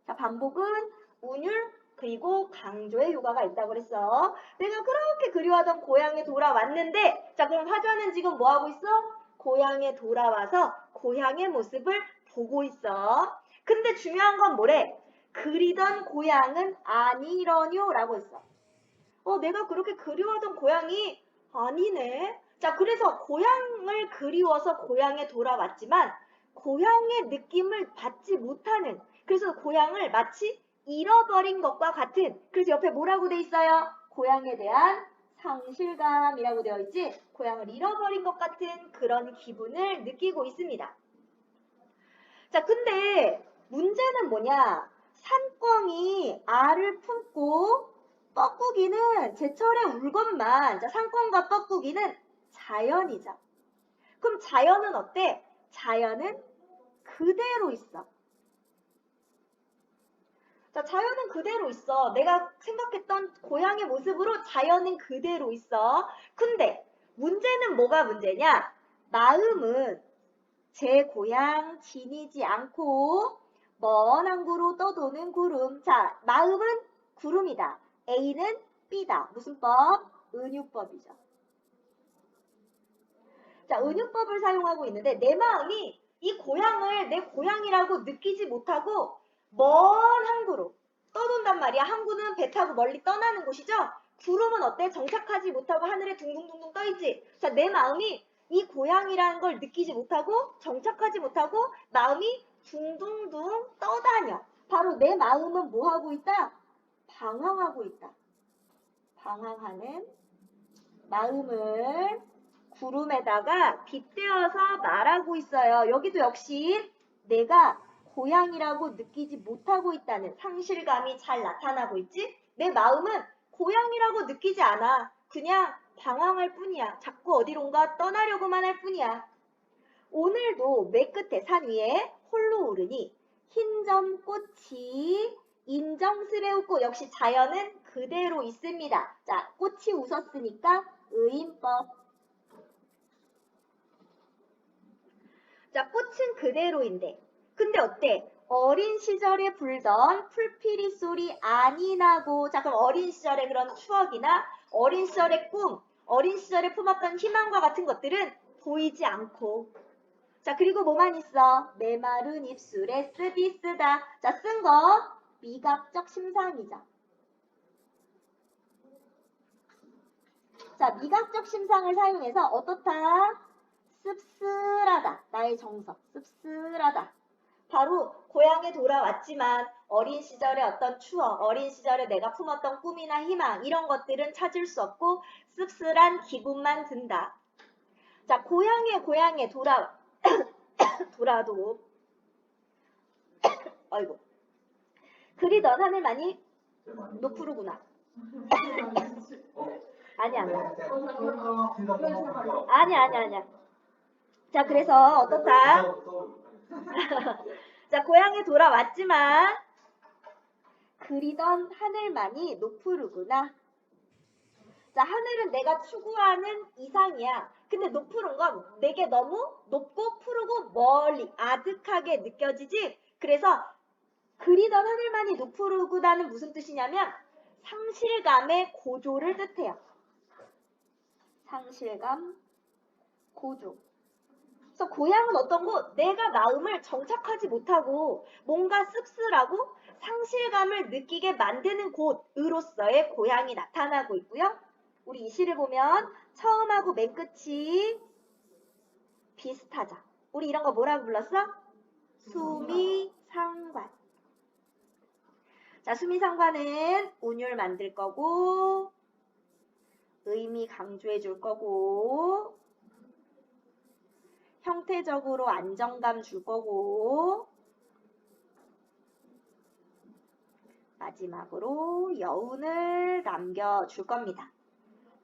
자, 반복은 운율 그리고 강조의 효과가 있다고 그랬어. 내가 그렇게 그리워하던 고향에 돌아왔는데 자, 그럼 화자는 지금 뭐 하고 있어? 고향에 돌아와서 고향의 모습을 보고 있어. 근데 중요한 건 뭐래? 그리던 고향은 아니러뇨 라고 했어. 내가 그렇게 그리워하던 고향이 아니네. 자, 그래서 고향을 그리워서 고향에 돌아왔지만 고향의 느낌을 받지 못하는, 그래서 고향을 마치 잃어버린 것과 같은, 그래서 옆에 뭐라고 돼 있어요? 고향에 대한 상실감이라고 되어 있지? 고향을 잃어버린 것 같은 그런 기분을 느끼고 있습니다. 자, 근데 문제는 뭐냐? 산꿩이 알을 품고 뻐꾸기는 제철에 울것만. 자, 산꿩과 뻐꾸기는 자연이죠. 그럼 자연은 어때? 자연은 그대로 있어. 자, 자연은 그대로 있어. 내가 생각했던 고향의 모습으로 자연은 그대로 있어. 근데 문제는 뭐가 문제냐? 마음은 제 고향 지니지 않고 먼 항구로 떠도는 구름. 자, 마음은 구름이다. A는 B다. 무슨 법? 은유법이죠. 자, 은유법을 사용하고 있는데 내 마음이 이 고향을 내 고향이라고 느끼지 못하고 먼 항구로 떠돈단 말이야. 항구는 배 타고 멀리 떠나는 곳이죠. 구름은 어때? 정착하지 못하고 하늘에 둥둥둥둥 떠있지. 자, 내 마음이 이 고향이라는 걸 느끼지 못하고 정착하지 못하고 마음이 둥둥둥 떠다녀. 바로 내 마음은 뭐 하고 있다? 방황하고 있다. 방황하는 마음을 구름에다가 빗대어서 말하고 있어요. 여기도 역시 내가 고향이라고 느끼지 못하고 있다는 상실감이 잘 나타나고 있지? 내 마음은 고향이라고 느끼지 않아. 그냥 방황할 뿐이야. 자꾸 어디론가 떠나려고만 할 뿐이야. 오늘도 맨 끝에 산 위에 홀로 오르니 흰점 꽃이 인정스레 웃고 역시 자연은 그대로 있습니다. 자, 꽃이 웃었으니까 의인법. 자, 꽃은 그대로인데. 근데 어때? 어린 시절에 불던 풀피리 소리 아니 나고. 자, 그럼 어린 시절의 그런 추억이나 어린 시절의 꿈, 어린 시절에 품었던 희망과 같은 것들은 보이지 않고. 자, 그리고 뭐만 있어? 메마른 입술에 쓰디 쓰다. 자, 쓴 거 미각적 심상이죠. 자, 미각적 심상을 사용해서 어떻다? 씁쓸하다. 나의 정석. 씁쓸하다. 바로 고향에 돌아왔지만 어린 시절의 어떤 추억, 어린 시절에 내가 품었던 꿈이나 희망 이런 것들은 찾을 수 없고 씁쓸한 기분만 든다. 자, 고향에 돌아도 아이고 그리던 하늘만이 노푸르구나. 아니야. 자, 그래서 어떻다? 자, 고향에 돌아왔지만 그리던 하늘만이 노푸르구나. 자, 하늘은 내가 추구하는 이상이야. 근데 노푸른 건 내게 너무 높고 푸르고 멀리 아득하게 느껴지지? 그래서 그리던 하늘만이 노푸르구나는 무슨 뜻이냐면 상실감의 고조를 뜻해요. 상실감, 고조. 그래서 고향은 어떤 곳? 내가 마음을 정착하지 못하고 뭔가 씁쓸하고 상실감을 느끼게 만드는 곳으로서의 고향이 나타나고 있고요. 우리 이 시를 보면 처음하고 맨 끝이 비슷하죠. 우리 이런 거 뭐라고 불렀어? 수미상관. 자, 수미상관은 운율 만들 거고, 의미 강조해 줄 거고, 형태적으로 안정감 줄 거고, 마지막으로 여운을 남겨줄 겁니다.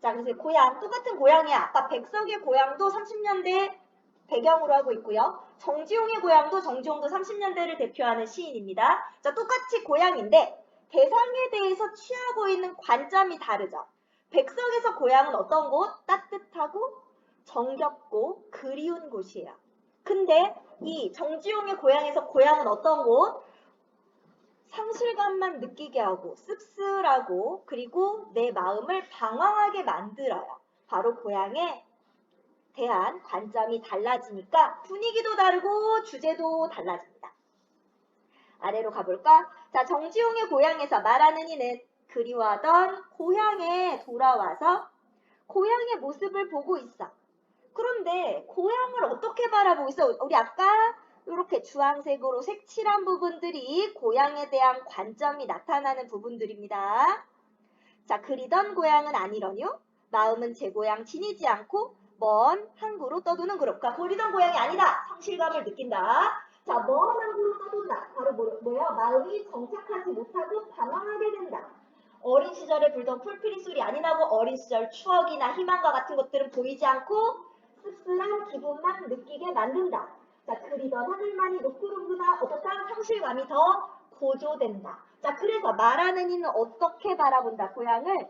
자, 그래서 고향, 똑같은 고향이야. 아까 백석의 고향도 30년대 배경으로 하고 있고요. 정지용의 고향도 정지용도 30년대를 대표하는 시인입니다. 자, 똑같이 고향인데 대상에 대해서 취하고 있는 관점이 다르죠. 백석에서 고향은 어떤 곳? 따뜻하고 정겹고 그리운 곳이에요. 근데 이 정지용의 고향에서 고향은 어떤 곳? 상실감만 느끼게 하고 씁쓸하고 그리고 내 마음을 방황하게 만들어요. 바로 고향에 대한 관점이 달라지니까 분위기도 다르고 주제도 달라집니다. 아래로 가볼까? 자, 정지용의 고향에서 말하는 이는 그리워하던 고향에 돌아와서 고향의 모습을 보고 있어. 그런데 고향을 어떻게 바라보고 있어? 우리 아까 이렇게 주황색으로 색칠한 부분들이 고향에 대한 관점이 나타나는 부분들입니다. 자, 그리던 고향은 아니러뇨? 마음은 제 고향 지니지 않고 먼 항구로 떠도는 그룹. 그러니까 그리던 고향이 아니다. 상실감을 느낀다. 자, 먼 항구로 떠돈다. 바로 뭐야? 마음이 정착하지 못하고 방황하게 된다. 어린 시절에 불던 풀피리 소리 아니 나고 어린 시절 추억이나 희망과 같은 것들은 보이지 않고 씁쓸한 기분만 느끼게 만든다. 자, 그리던 하늘만이 높구름보다 어떻다? 상실감이 더 고조된다. 자, 그래서 말하는 이는 어떻게 바라본다? 고향을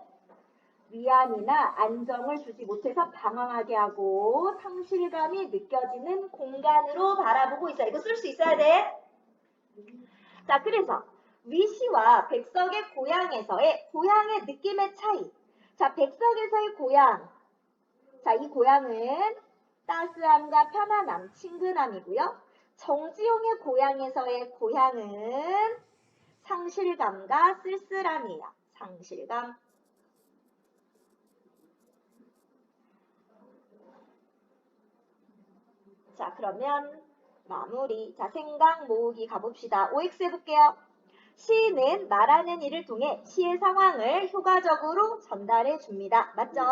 위안이나 안정을 주지 못해서 방황하게 하고 상실감이 느껴지는 공간으로 바라보고 있어. 이거 쓸 수 있어야 돼. 자, 그래서 위시와 백석의 고향에서의 고향의 느낌의 차이. 자, 백석에서의 고향. 자, 이 고향은 따스함과 편안함, 친근함이고요. 정지용의 고향에서의 고향은 상실감과 쓸쓸함이에요. 상실감. 자, 그러면 마무리. 자, 생각 모으기 가봅시다. OX 해볼게요. 시인은 말하는 이를 통해 시의 상황을 효과적으로 전달해 줍니다. 맞죠?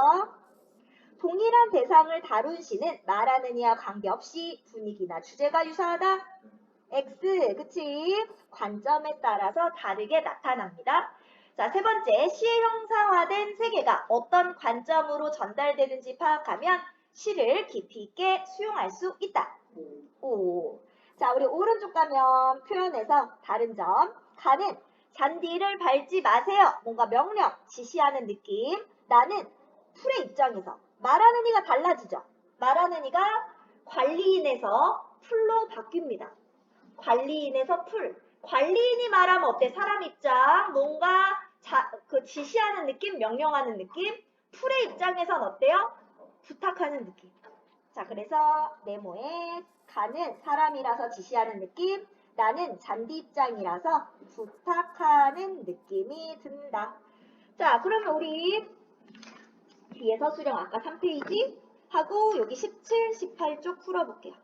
동일한 대상을 다룬 시는 말하는 이와 관계없이 분위기나 주제가 유사하다. X, 그치? 관점에 따라서 다르게 나타납니다. 자, 세 번째, 시의 형상화된 세계가 어떤 관점으로 전달되는지 파악하면 시를 깊이 있게 수용할 수 있다. 오. 자, 우리 오른쪽 가면 표현에서 다른 점. 가는 잔디를 밟지 마세요. 뭔가 명령, 지시하는 느낌. 나는 풀의 입장에서 말하는 이가 달라지죠. 말하는 이가 관리인에서 풀로 바뀝니다. 관리인에서 풀. 관리인이 말하면 어때? 사람 입장, 뭔가 그 지시하는 느낌, 명령하는 느낌. 풀의 입장에선 어때요? 부탁하는 느낌. 자, 그래서 네모에 가는 사람이라서 지시하는 느낌, 나는 잔디 입장이라서 부탁하는 느낌이 든다. 자, 그러면 우리 뒤에서 수령 아까 3페이지 하고 여기 17, 18쪽 풀어볼게요.